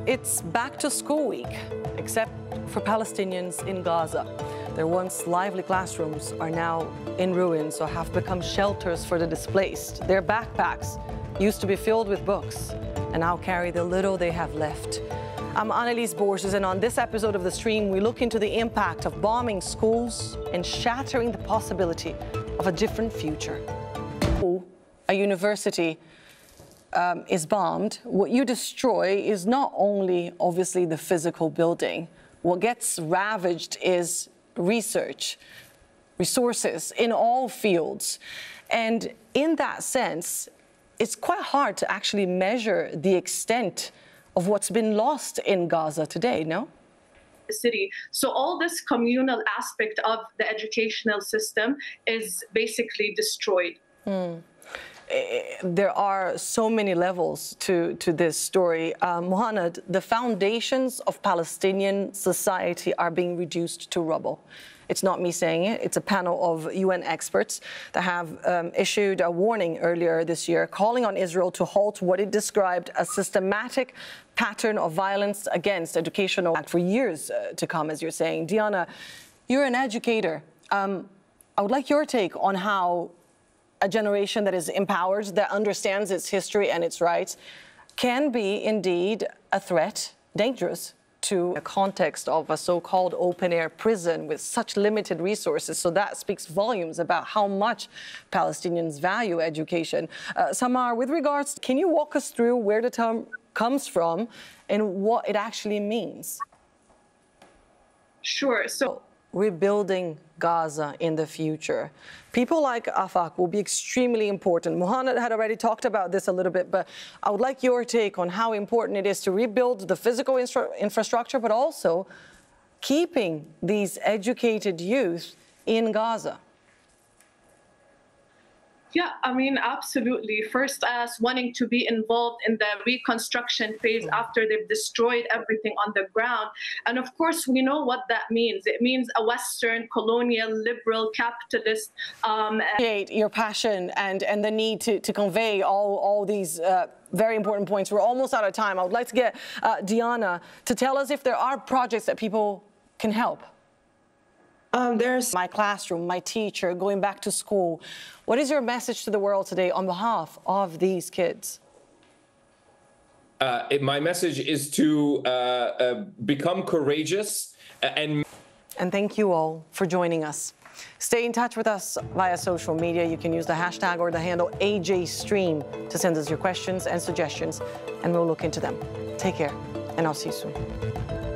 It's back to school week, except for Palestinians in Gaza. Their once lively classrooms are now in ruins or have become shelters for the displaced. Their backpacks used to be filled with books and now carry the little they have left. I'm Anelise Borges, and on this episode of The Stream, we look into the impact of bombing schools and shattering the possibility of a different future. A university is bombed. What you destroy is not only, obviously, the physical building. What gets ravaged is research, resources in all fields. And in that sense, it's quite hard to actually measure the extent of what's been lost in Gaza today, no? City. So all this communal aspect of the educational system is basically destroyed. There are so many levels to this story. Mohanad, the foundations of Palestinian society are being reduced to rubble. It's not me saying it. It's a panel of UN experts that have issued a warning earlier this year calling on Israel to halt what it described as systematic pattern of violence against educational for years to come, as you're saying. Diana, you're an educator. I would like your take on how a generation that is empowered, that understands its history and its rights, can be indeed a threat, dangerous, to a context of a so-called open-air prison with such limited resources. So that speaks volumes about how much Palestinians value education. Samar, with regards, can you walk us through where the term comes from and what it actually means? Sure. So rebuilding Gaza in the future. People like Afaq will be extremely important. Mohanad had already talked about this a little bit, but I would like your take on how important it is to rebuild the physical infrastructure, but also keeping these educated youth in Gaza. Yeah, I mean, absolutely. First, as wanting to be involved in the reconstruction phase after they've destroyed everything on the ground. And of course, we know what that means. It means a Western, colonial, liberal, capitalist. Your passion and the need to convey all these very important points. We're almost out of time. I would like to get Diana to tell us if there are projects that people can help. There's my classroom, my teacher, going back to school. What is your message to the world today on behalf of these kids? My message is to become courageous and thank you all for joining us. Stay in touch with us via social media. You can use the hashtag or the handle AJStream to send us your questions and suggestions, and we'll look into them. Take care, and I'll see you soon.